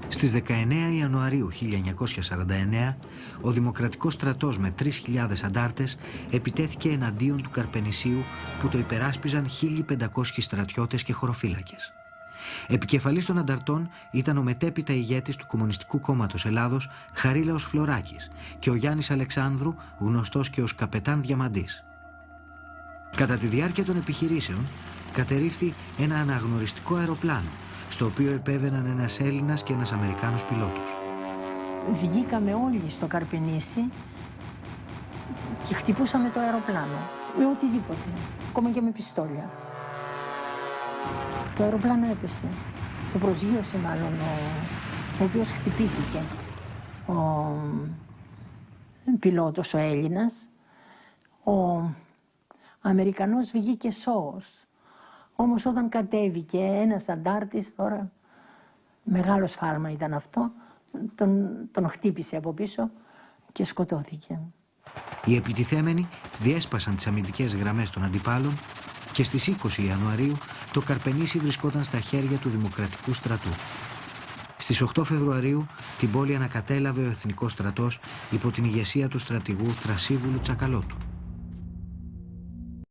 Στις 19 Ιανουαρίου 1949, ο Δημοκρατικός στρατός με 3.000 αντάρτες επιτέθηκε εναντίον του Καρπενησίου που το υπεράσπιζαν 1.500 στρατιώτες και χωροφύλακες. Επικεφαλής των ανταρτών ήταν ο μετέπειτα ηγέτης του Κομμουνιστικού Κόμματος Ελλάδος Χαρίλαος Φλωράκης και ο Γιάννης Αλεξάνδρου, γνωστός και ως Καπετάν Διαμαντής. Κατά τη διάρκεια των επιχειρήσεων κατερρίφθη ένα αναγνωριστικό αεροπλάνο, στο οποίο επέβαιναν ένας Έλληνας και ένας Αμερικάνος πιλότος. Βγήκαμε όλοι στο Καρπενήσι και χτυπούσαμε το αεροπλάνο με οτιδήποτε, ακόμα και με πιστόλια. Το αεροπλάνο έπεσε. Το προσγείωσε μάλλον ο οποίος χτυπήθηκε. Ο πιλότος, ο Έλληνας. Ο Αμερικανός βγήκε σώος. Όμως όταν κατέβηκε ένας αντάρτης, τώρα μεγάλο σφάλμα ήταν αυτό, τον χτύπησε από πίσω και σκοτώθηκε. Οι επιτιθέμενοι διέσπασαν τις αμυντικές γραμμές των αντιπάλων και στις 20 Ιανουαρίου το Καρπενήσι βρισκόταν στα χέρια του Δημοκρατικού στρατού. Στις 8 Φεβρουαρίου την πόλη ανακατέλαβε ο Εθνικός στρατός υπό την ηγεσία του στρατηγού Θρασίβουλου Τσακαλώτου.